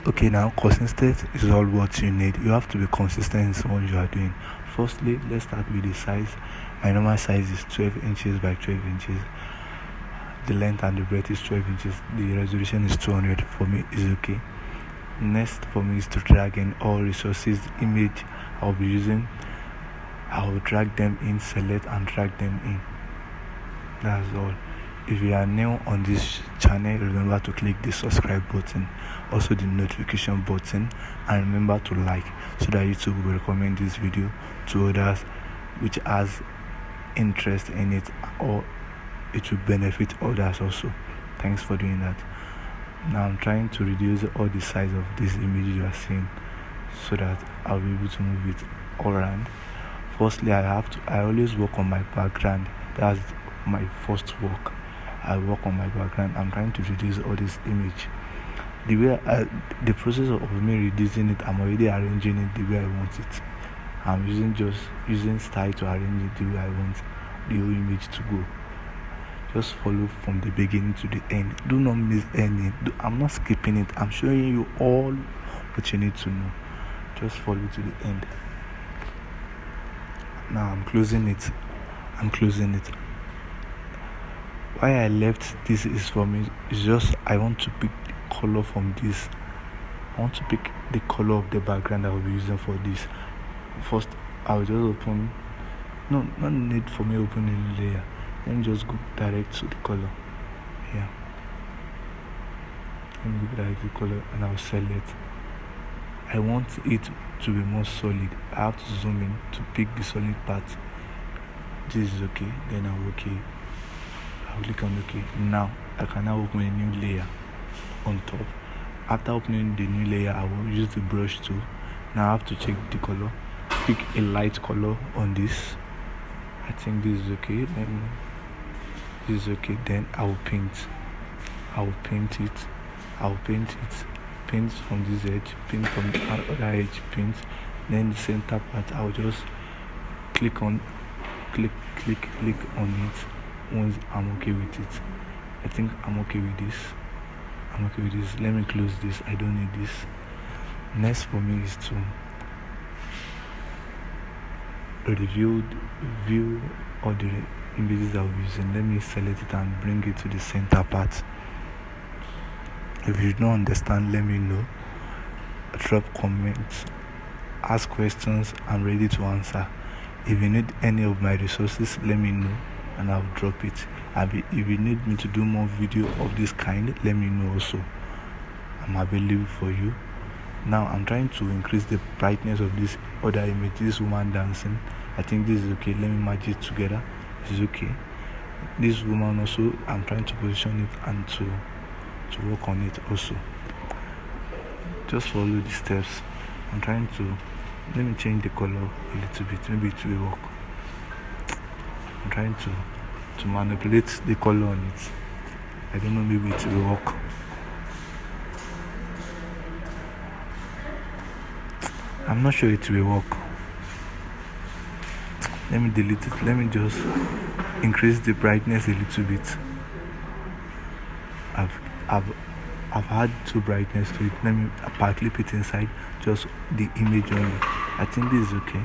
Okay, now consistent is all what you need. You have to be consistent in what you are doing. Firstly, let's start with the size. My normal size is 12 inches by 12 inches. The length and the breadth is 12 inches. The resolution is 200. For me, is okay. Next for me is to drag in all resources, image I'll be using. I will drag them in, select and drag them in. That's all. If you are new on this channel, remember to click the subscribe button, also the notification button, and remember to like so that YouTube will recommend this video to others which has interest in it, or it will benefit others also. Thanks for doing that. Now I'm trying to reduce all the size of this image you are seeing so that I'll be able to move it all around. Firstly, I always work on my background. That's my first work. I work on my background. I'm trying to reduce all this image. The process of me reducing it, I'm already arranging it the way I want it. I'm using style to arrange it the way I want the whole image to go. Just follow from the beginning to the end. Do not miss any. I'm not skipping it. I'm showing you all what you need to know. Just follow to the end. Now I'm closing it. Why I left this is for me. It's just I want to pick color from this. I want to pick the color of the background I will be using for this. First, I'll just open. No need for me opening the layer. Let me just go direct to the color. Here. Let me go direct to the color and I'll select. I want it to be more solid. I have to zoom in to pick the solid part. This is okay. Then I'll click on OK. Now I can now open a new layer on top. After opening the new layer, I will use the brush tool. Now I have to check the color. Pick a light color on this. I think this is okay. This is okay. Then I will paint it. Paint from this edge, paint from the other edge, paint. Then the center part, I'll just click on it once I'm okay with it. I think I'm okay with this. Let me close this. I don't need this. Next for me is to view all the images I'll be using. Let me select it and bring it to the center part. If you don't understand, let me know. Drop comments, ask questions. I'm ready to answer. If you need any of my resources, let me know and I'll drop it. If you need me to do more video of this kind, let me know also. I'm available for you. Now I'm trying to increase the brightness of this other image, this woman dancing. I think this is okay. Let me merge it together. This is okay. This woman also, I'm trying to position it and to work on it also. Just follow the steps. Let me change the color a little bit. Maybe it will work. I'm trying to manipulate the color on it. I don't know, maybe it will work. I'm not sure it will work. Let me delete it. Let me just increase the brightness a little bit. I've had two brightness to it. Let me clip it inside just the image only. I think this is okay.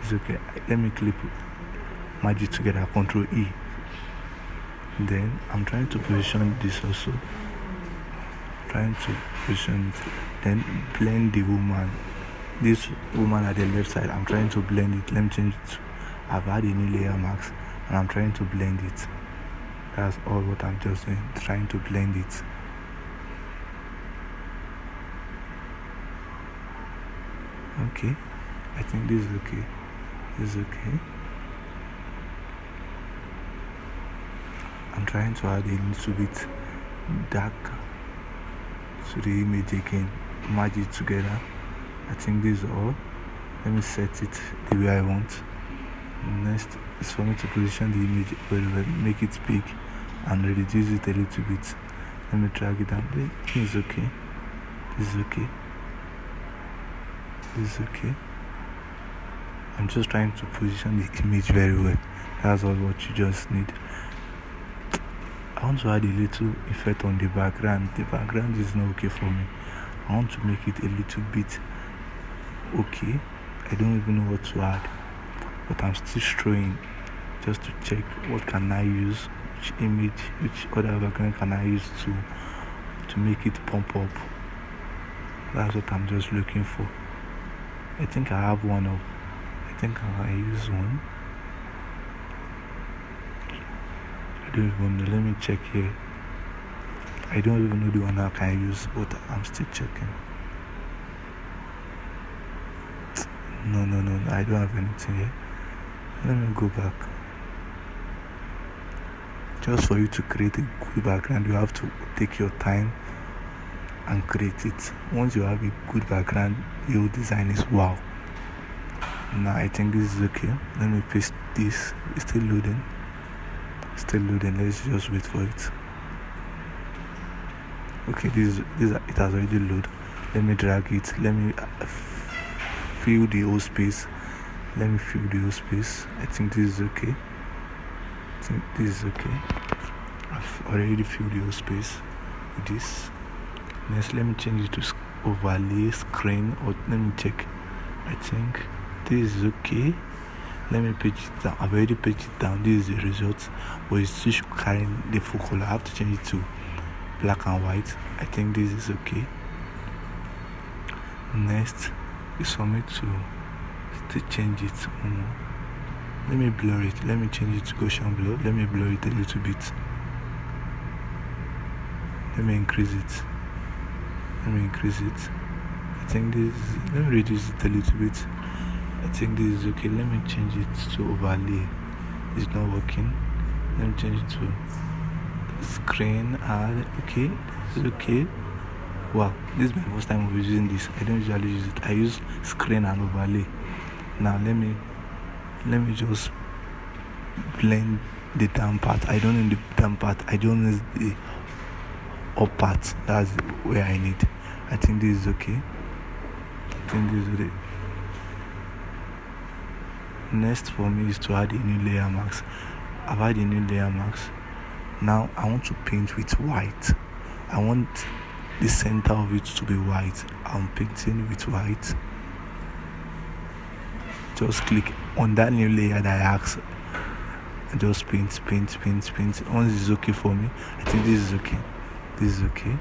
It's okay. Let me clip it, merge it together, Control E. Then I'm trying to position this also. Then blend the woman. This woman at the left side, I'm trying to blend it. Let me change it. I've had a new layer mask and I'm trying to blend it. That's all what I'm just doing, trying to blend it. Okay, I think this is okay. I'm trying to add a little bit dark to the image again, merge it together. I think this is all. Let me set it the way I want. Next is for me to position the image very well, make it big and reduce it a little bit. Let me drag it down. This is okay. I'm just trying to position the image very well. That's all what you just need. I want to add a little effect on the background. The background is not okay for me. I I want to make it a little bit okay. I don't even know what to add, but I'm still strolling just to check what can I use, which image, which other background can I use to make it pump up. That's what I'm just looking for. I think I have one up. I think I use one. I don't even know. Let me check here. I don't even know the one I can use, but I'm still checking. No, I don't have anything here. Let me go back. Just for you to create a good background, you have to take your time and create it. Once you have a good background, your design is wow. Now I think this is okay. Let me paste this. It's still loading. Let's just wait for it. Okay, this it has already loaded. Let me drag it. Let me fill the whole space. I think this is okay. I've already filled the whole space with this. Next, let me change it to overlay screen, or let me check. I think this is okay. Let me page it down. I've already paged it down. This is the result, but it's still carrying the full color. I have to change it to black and white. I think this is okay. Next is for me to change it. Let me blur it. Let me change it to Gaussian blur. Let me blur it a little bit. Let me increase it. I think this. Let me reduce it a little bit. I think this is okay. Let me change it to overlay. It's not working. Let me change it to screen add. Okay, this is okay. Wow, this is my first time of using this. I don't usually use it. I use screen and overlay. Now let me just blend the down part. I don't need the down part. I don't need the up part. That's where I need. I think this is okay. Next for me is to add a new layer mask. I've added a new layer mask. Now I want to paint with white. I want the center of it to be white. I'm painting with white. Just click on that new layer that I asked. Just paint. Once it's okay for me, I think this is okay.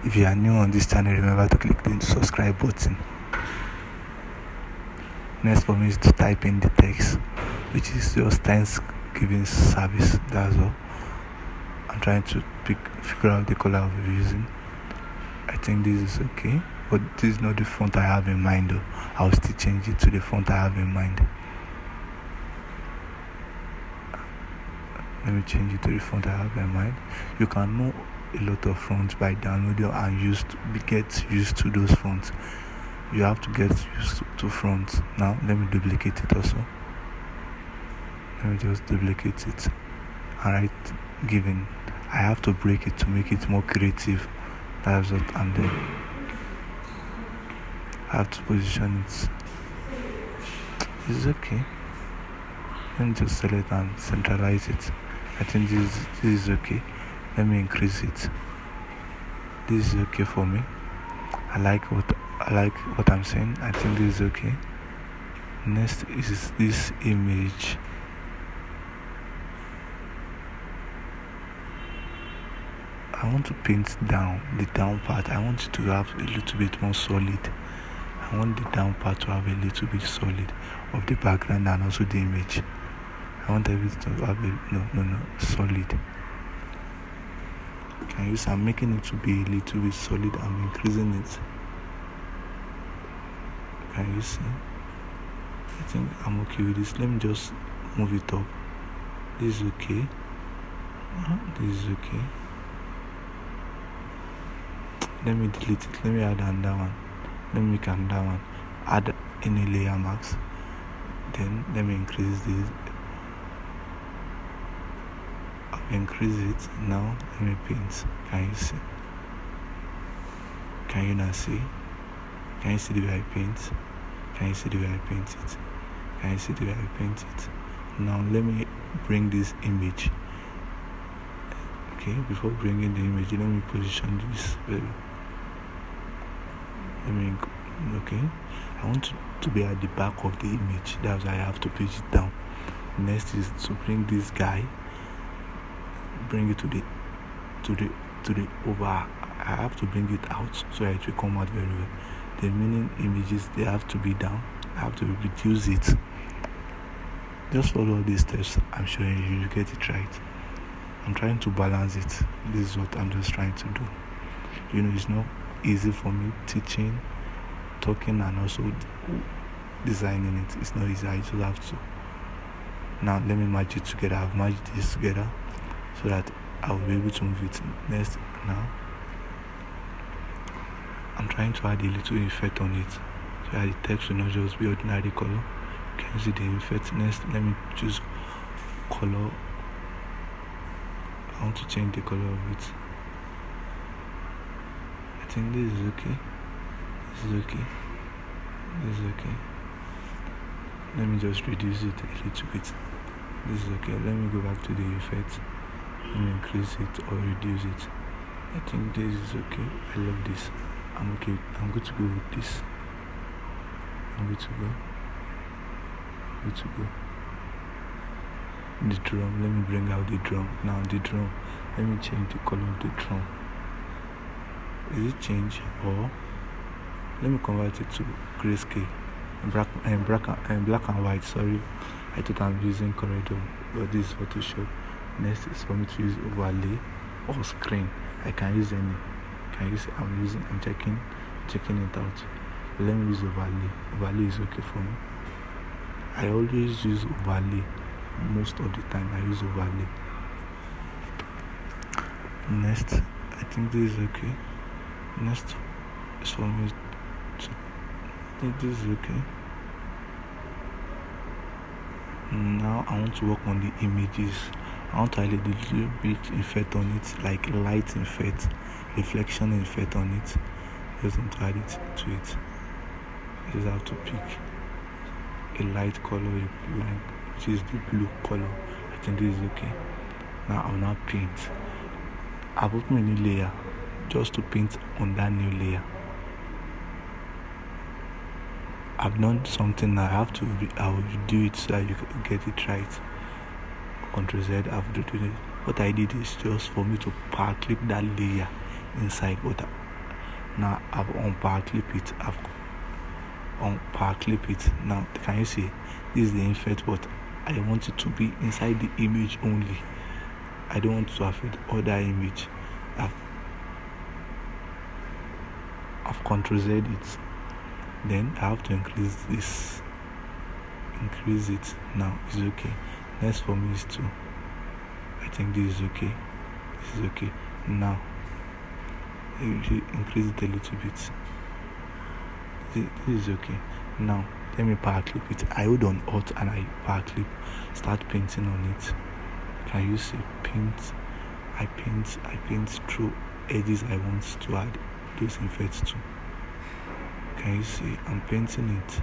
If you are new on this channel, remember to click the subscribe button. Next for me is to type in the text, which is just Thanksgiving service. That's all. I'm trying to figure out the color I'll be using. I think this is okay, but this is not the font I have in mind though. I'll still change it to the font I have in mind. Let me change it to the font I have in mind. You can know a lot of fonts by downloading and get used to those fonts. You have to get used to fonts. Now let me duplicate it also. Let me just duplicate it and write given. I have to break it to make it more creative. That's what I'm doing. I have to position it. It's okay. Let me just select and centralize it. I think this is okay. Let me increase it. This is okay for me. I like what I'm saying. I think this is okay. Next is this image. I want to paint down the down part. I want it to have a little bit more solid. I want the down part to have a little bit solid of the background and also the image. I want everything to have solid. I'm making it to be a little bit solid. I'm increasing it. Can you see? I think I'm okay with this. Let me just move it up. This is okay. This is okay. Let me delete it. Let me add another one. Let me make another one. Add any layer marks. Then let me increase this. I'll increase it. Now let me paint. Can you see? Can you not see? Can you see the way I paint? Can you see the way I paint it? Can you see the way I paint it? Now let me bring this image. Okay, before bringing the image, let me position this okay, I want to be at the back of the image. That's why I have to page it down. Next is to bring this guy, bring it to the over. I have to bring it out so that it will come out very well. The remaining images, they have to be down. I have to reduce it. Just follow these steps. I'm sure you get it right. I'm trying to balance it. This is what I'm just trying to do. It's not easy for me teaching, talking, and also designing it. It's not easy. I just have to. Now let me match it together. I've matched this together so that I will be able to move it. Next, now I'm trying to add a little effect on it so that the text will not just be ordinary color. Can you see the effect? Next, let me choose color. I want to change the color of it. I think this is okay. This is okay. This is okay. Let me just reduce it a little bit. This is okay. Let me go back to the effect. Let me increase it or reduce it. I think this is okay. I love this. I'm okay. I'm good to go with this. I'm good to go. Good to go. The drum, let me bring out the drum. Now the drum, let me change the color of the drum. Is it change or let me convert it to grayscale black and white. Sorry, I thought I'm using corrector, but this is Photoshop. Next is for me to use overlay or screen. I can use any. I'm checking it out. Let me use overlay. Overlay is okay for me. I always use overlay. Most of the time I use overlay. Next, I think this is okay. Next is for me to, I think this is okay. Now I want to work on the images. I want to add a little bit effect on it, like light effect, reflection effect on it. Just want to add it to it. You just have to pick a light color, which is the blue color. I think this is okay. Now I'll now paint. I've opened a new layer just to paint on that new layer. I've done something now. I will do it so that you can get it right. Ctrl Z, I've done it. What I did is just for me to power clip that layer inside. But now I've power clip it. Now can you see? This is the effect, but I want it to be inside the image only. I don't want to affect other image. I've Ctrl Z it. Then I have to increase this. Increase it. Now it's okay. Next for me is 2. I think this is okay. This is okay. Now increase it a little bit. This is okay. Now let me power clip it. I hold on Alt and I power clip. Start painting on it. Can you see? Paint. I paint through edges I want to add those effects to. Can you see? I'm painting it.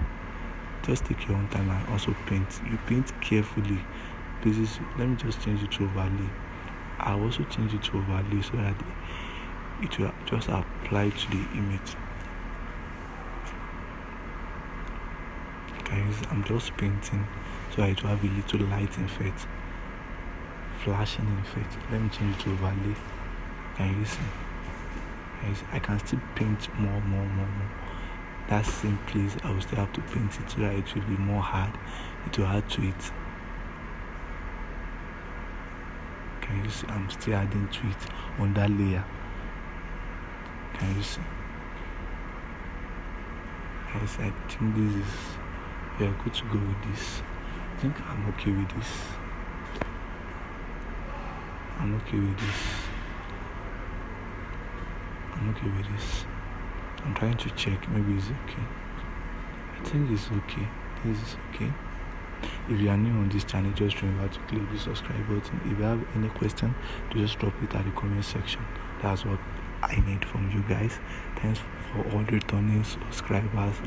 Just take your own time and also paint. You paint carefully. Let me just change it to overlay. I'll also change it to overlay so that it will just apply to the image. Guys, I'm just painting so that it will have a little light effect, flashing effect. Let me change it to overlay. Can you see? Guys, I can still paint more. That same place, I will still have to paint it so that it will be more hard. It will add to it. Can you see? I'm still adding to it on that layer. Can you see? Guys, I think this is, we are good to go with this. I think I'm okay with this. I'm okay with this. I'm trying to check. Maybe it's okay. I think it's okay. This is okay. If you are new on this channel, just remember to click the subscribe button. If you have any question, just drop it at the comment section. That's what I need from you guys. Thanks for all returning subscribers.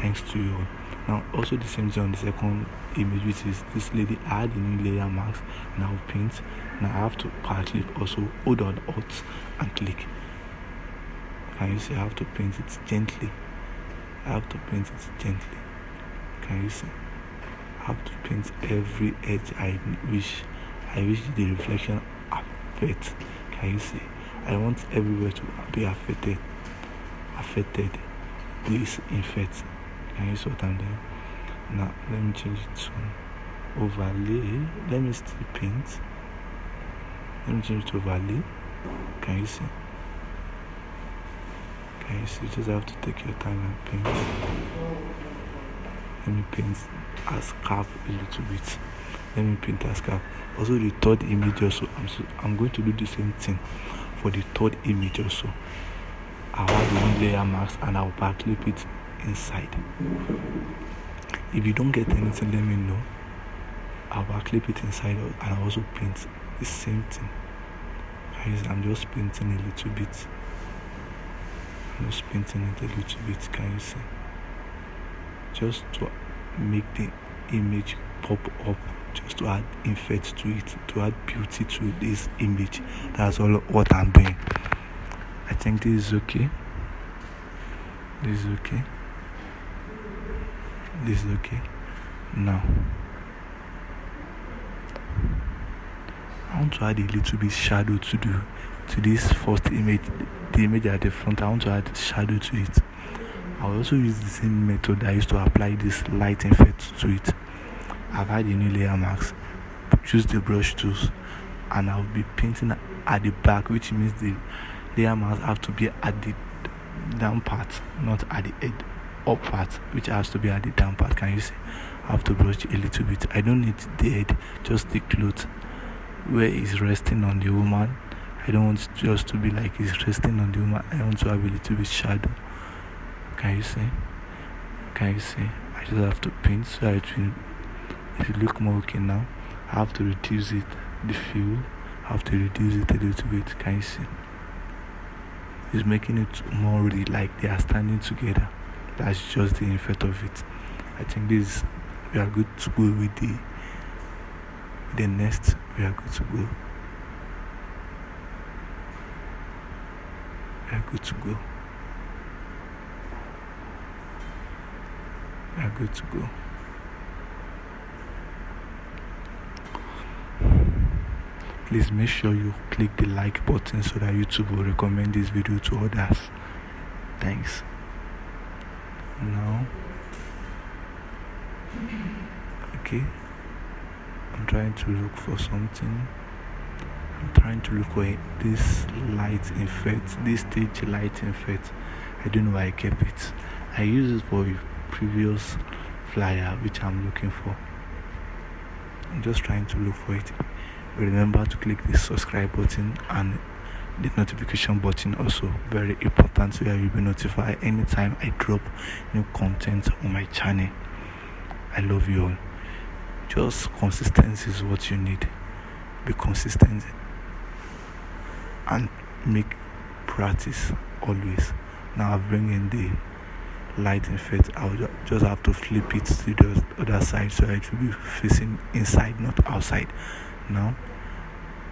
Thanks to you all. Now also the same thing on the second image, which is this lady. I add the new layer mask and I'll paint. Now I have to power clip also, hold on Alt and click. Can you see? I have to paint it gently. Can you see? I have to paint every edge. I wish the reflection affect. Can you see? I want everywhere to be affected. This infect. Can you see what I'm doing? Now let me change it to overlay. Let me still paint. Let me change it to overlay. Can you see? You just have to take your time and paint. Let me paint as cap a little bit. Also the third image also, I'm going to do the same thing for the third image also. I'll add one layer mask and I'll back clip it inside. If you don't get anything, let me know. I'll back clip it inside and I'll also paint the same thing. I'm just painting a little bit. Can you see? Just to make the image pop up, just to add effect to it, to add beauty to this image. That's all what I'm doing. I think this is okay. Now I want to add a little bit shadow to this first image, the image at the front. I want to add shadow to it. I'll also use the same method I used to apply this light effect to it. I've had a new layer mask, use the brush tools, and I'll be painting at the back, which means the layer mask have to be at the down part, not at the head up part, which has to be at the down part. Can you see? I have to brush a little bit. I don't need the head, just the cloth where it's resting on the woman. I don't want just to be like it's resting on the woman. I want to have a little bit shadow. Can you see? I just have to paint so it will look more okay now. I have to reduce it, the feel. I have to reduce it a little bit. Can you see? It's making it more really like they are standing together. That's just the effect of it. I think we are good to go with the next. We are good to go. Please make sure you click the like button so that YouTube will recommend this video to others. Thanks. Now, okay, I'm trying to look for something. I'm trying to look for this light effect, this stage light effect. I don't know why I kept it. I used it for a previous flyer which I'm looking for. I'm just trying to look for it. Remember to click the subscribe button and the notification button, also very important, so that you'll be notified anytime I drop new content on my channel. I love you all. Just consistency is what you need. Be consistent and make practice always. Now I bring in the light effect. I'll just have to flip it to the other side so it will be facing inside, not outside. Now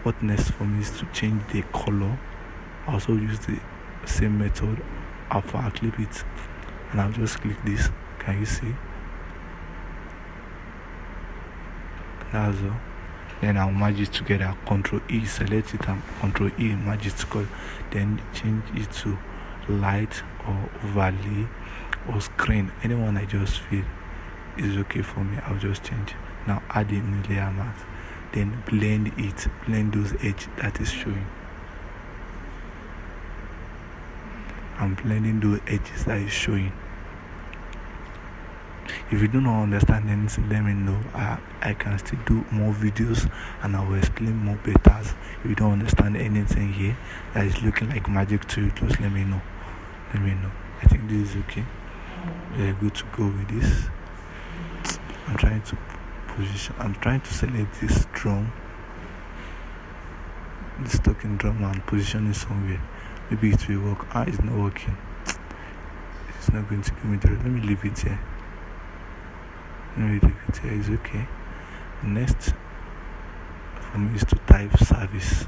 what next for me is to change the color. I also use the same method. I'll clip it and I'll just click this. Can you see? That's all. Then I'll merge it together. Ctrl E, select it, and Ctrl E, merge it together. Then change it to light or overlay or screen. Anyone I just feel is okay for me. I'll just change. Now add in the layer mask. Then blend those edges that is showing. I'm blending those edges that is showing. If you do not understand anything, let me know. I can still do more videos and I will explain more better. If you don't understand anything here that is looking like magic to you, just let me know. I think this is okay. We are good to go with this. I'm trying to select this drum, this talking drum, and position it somewhere. Maybe it will work. It's not working. It's not going to give me the. Let me leave it here. Let me leave it here. It's okay. Next for me is to type service.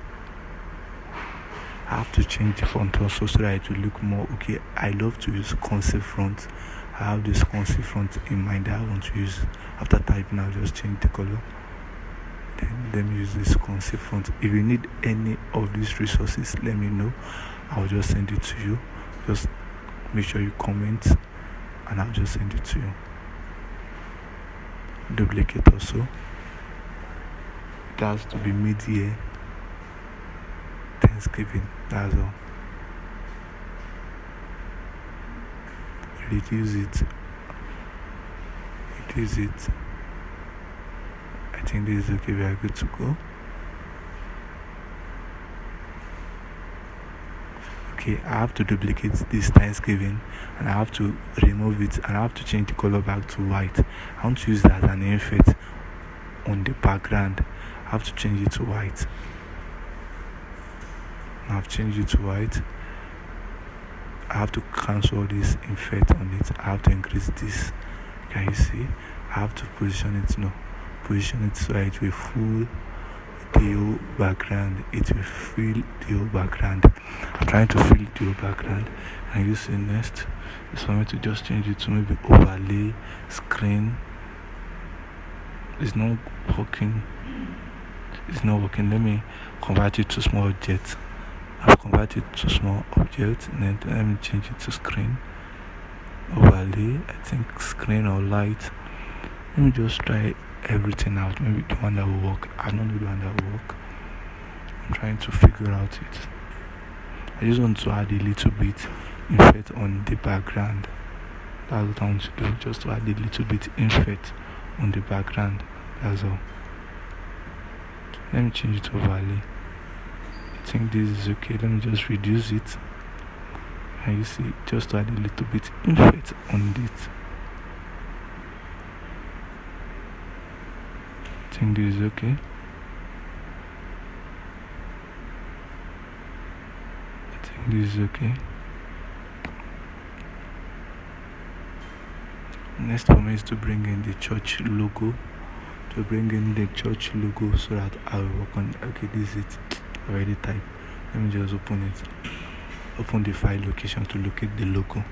I have to change the font also so that it will look more okay. I love to use cursive font. I have this cursive font in mind that I want to use. After typing, I'll just change the color. Then use this cursive font. If you need any of these resources, let me know. I'll just send it to you. Just make sure you comment and I'll just send it to you. Duplicate also. It has to be mid-year Thanksgiving, that's all. Reduce it. I think this is okay. We are good to go. Okay, I have to duplicate this Thanksgiving and I have to remove it and I have to change the color back to white. I want to use that as an effect on the background. I have to change it to white. I've changed it to white. I have to cancel this effect on it. I have to increase this. Can you see? I have to position it so it will fill the whole background. It will fill the whole background. I'm trying to fill the whole background. And you see next is for me to just change it to maybe overlay screen. It's not working. Let me convert it to small object. I've converted to small object, and then let me change it to screen. Overlay, I think screen or light. Let me just try everything out. Maybe the one that will work. I don't know the one that will work. I'm trying to figure out it. I just want to add a little bit effect on the background. That's what I want to do. Just to add a little bit effect on the background. That's all. Let me change it to overlay. I think this is okay. Let me just reduce it. And you see, just to add a little bit effect on it. I think this is okay. Next for me is to bring in the church logo. So that I will work on. Okay, this is it. Already typed. Let me just open it. Open the file location to locate the logo.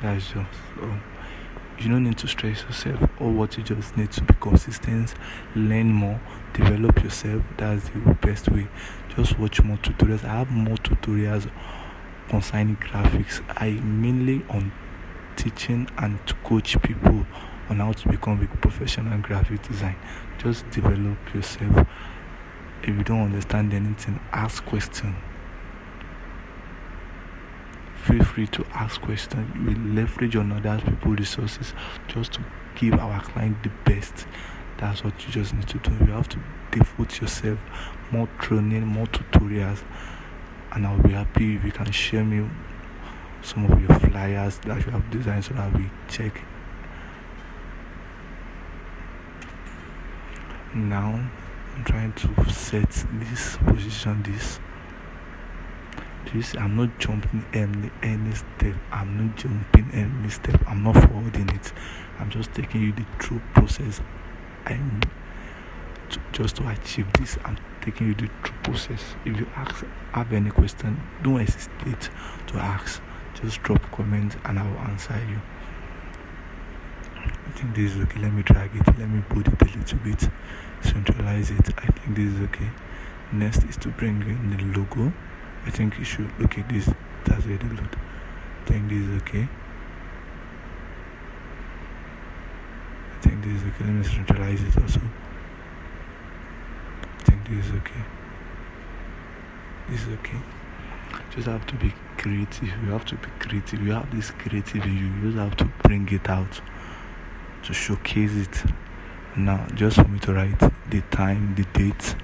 That's just you don't need to stress yourself. All what you just need to be consistent, learn more, develop yourself. That's the best way. Just watch more tutorials. I have more tutorials concerning graphics. I mainly on teaching and to coach people on how to become a professional graphic design. Just develop yourself. If you don't understand anything, ask questions. Feel free to ask questions. We leverage on other people's resources just to give our client the best. That's what you just need to do. You have to devote yourself more training, more tutorials, and I'll be happy if you can share me some of your flyers that you have designed so that we check. Now I'm trying to set this position. This I'm not jumping any step. I'm not forwarding it. I'm just taking you the true process. Just to achieve this, I'm taking you the true process. If you have any question, don't hesitate to ask. Just drop comment and I will answer you. I think this is okay. Let me drag it. Let me put it a little bit. Centralize it. I think this is okay. Next is to bring in the logo. I think you should look at this. That's where the load. I think this is okay. Let me centralize it also. I think this is okay. Just have to be creative. You have this creative in you. You just have to bring it out to showcase it. Now, just for me to write the time, the date,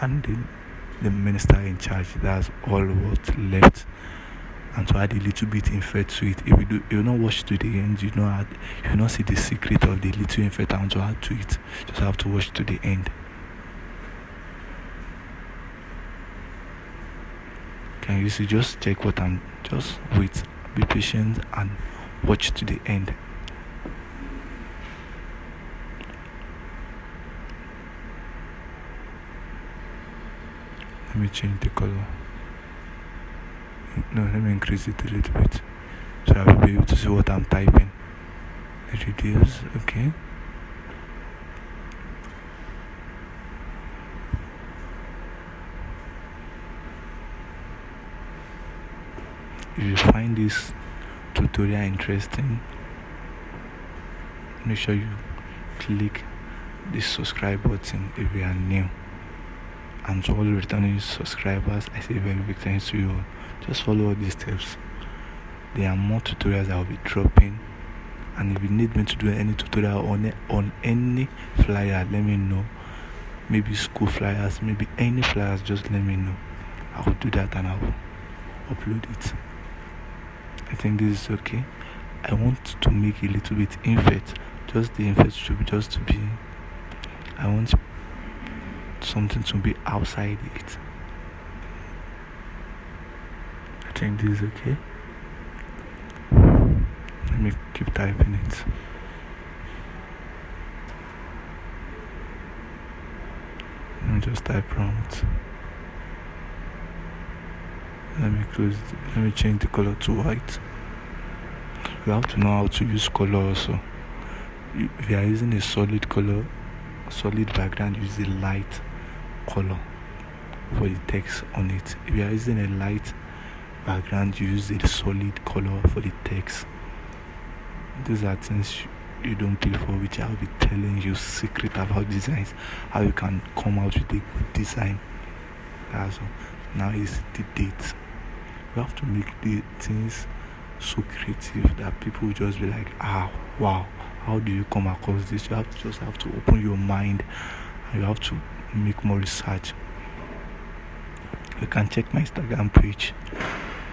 and the minister in charge. That's all what's left. And to add a little bit effect to it. If you not watch to the end, you not see the secret of the little effect I want to add to it. Just have to watch to the end. Can you see? Just check what I'm. Just wait, be patient, and watch to the end. Let me change the color. No, let me increase it a little bit so I will be able to see what I'm typing. Reduce, okay. If you find this tutorial interesting, make sure you click the subscribe button if you are new. And to all returning subscribers, I say very big thanks to you all. Just follow all these steps. There are more tutorials I will be dropping, and if you need me to do any tutorial on any flyer, let me know. Maybe school flyers, maybe any flyers, just let me know. I will do that and I will upload it. I think this is okay. I want to make a little bit invert. Just the invert should be just to be, I want something to be outside it. I think this is okay. Let me keep typing it. Let me just type prompt. Let me close it. Let me change the color to white. You have to know how to use color also. If you are using a solid color, solid background, use a light color for the text on it. If you are using a light background, you use a solid color for the text. These are things you don't pay for, which I'll be telling you secret about designs, how you can come out with a good design. That's all. Now is the date. You have to make the things so creative that people will just be like, wow, how do you come across this? You have to open your mind, and you have to make more research. You can check my Instagram page.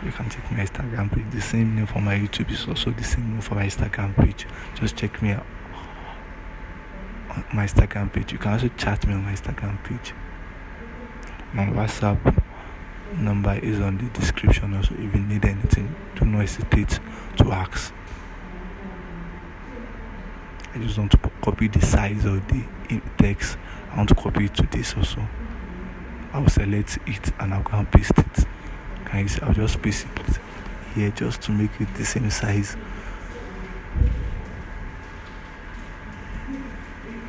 The same name for my YouTube is also the same name for my Instagram page. Just check me out on my Instagram page. You can also chat me on my Instagram page. My WhatsApp number is on the description also. If you need anything, do not hesitate to ask. I just want to copy the size of the text. I want to copy it to this also. I will select it and I'll go and paste it. Can you see? I'll just paste it here just to make it the same size.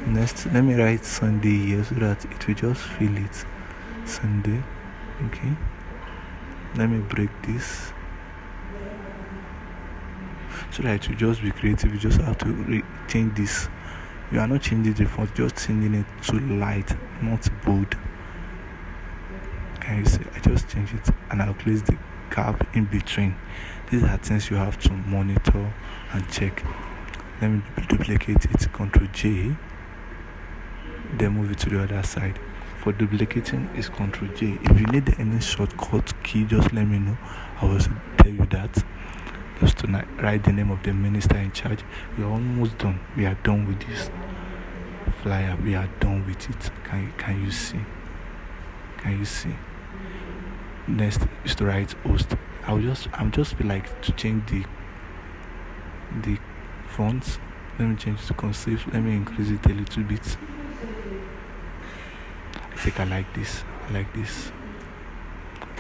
Next, let me write Sunday here so that it will just fill it. Sunday, okay. Let me break this so that it will just be creative. You just have to change this. You are not changing the font, just changing it to light, not bold. Can you see? I just change it and I'll place the gap in between. These are things you have to monitor and check. Let me duplicate it, Ctrl J, then move it to the other side. For duplicating is Ctrl J. If you need any shortcut key, just let me know. I will also tell you that. Just to write the name of the minister in charge. We are almost done. We are done with this flyer. We are done with it. Can you see? Can you see? Next is to write host. I'm just feel like to change the fonts. Let me change to cursive. Let me increase it a little bit. I think I like this.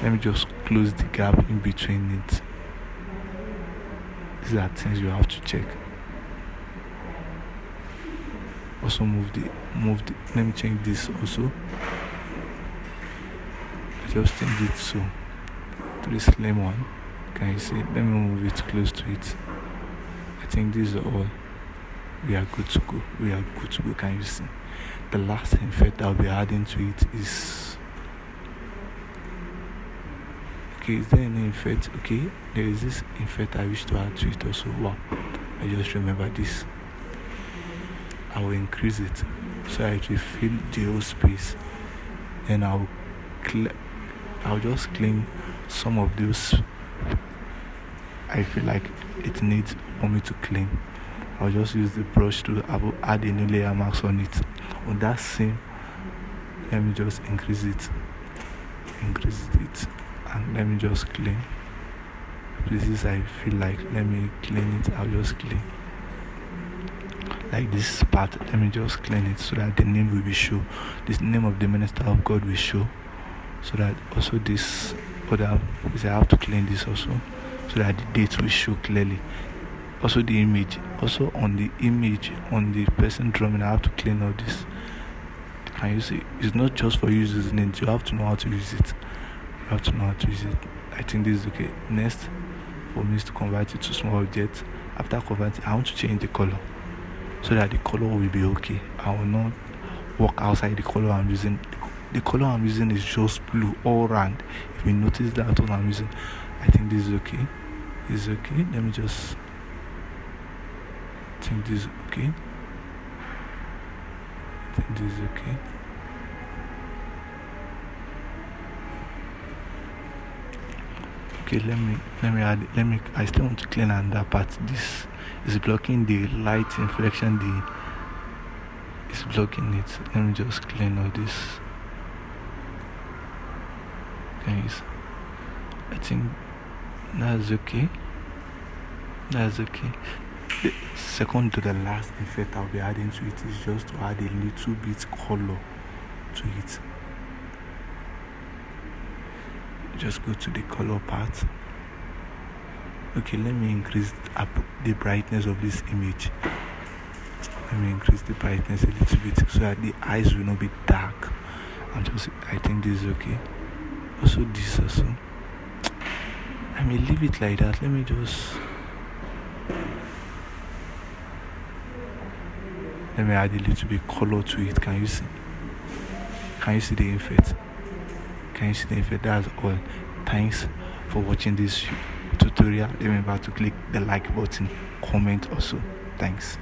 Let me just close the gap in between it. These are things you have to check. Also move the let me change this also. I just change it to the slim one. Can you see? Let me move it close to it. I think these are all. We are good to go. Can you see? The last effect I'll be adding to it is, okay, is there any effect? Okay, there is this effect I wish to add to it also. Wow, I just remember this. I will increase it so it will fill the whole space. Then I'll just clean some of those I feel like it needs for me to clean. I'll just use the brush to add a new layer marks on it. On that same, let me just increase it, and let me just clean places I feel like. Let me clean it. I'll just clean like this part. Let me just clean it so that the name will be shown. The name of the minister of God will show. so that also this other is I have to clean this also so that the date will show clearly. Also the image, also on the image on the person drumming, I have to clean all this. Can you see? It's not just for using it, you have to know how to use it. You have to know how to use it. I think this is okay. Next, for me is to convert it to small object. After converting, I want to change the color so that the color will be okay. I will not walk outside the color I'm using. The color I'm using is just blue all round. If you notice that what I'm using, I think this is okay. This is okay. Let me just think this is okay. I think this is okay. Okay, I still want to clean another part. This is blocking the light inflection, it's blocking it. Let me just clean all this. Guys, I think that's okay. That's okay. The second to the last effect I'll be adding to it is just to add a little bit color to it. Just go to the color part. Okay, let me increase the brightness of this image. Let me increase the brightness a little bit so that the eyes will not be dark. I think this is okay. Also this also. I may leave it like that. Let me add a little bit color to it. Can you see? Can you see the effect? That's all. Thanks for watching this tutorial. Remember to click the like button, comment also. Thanks.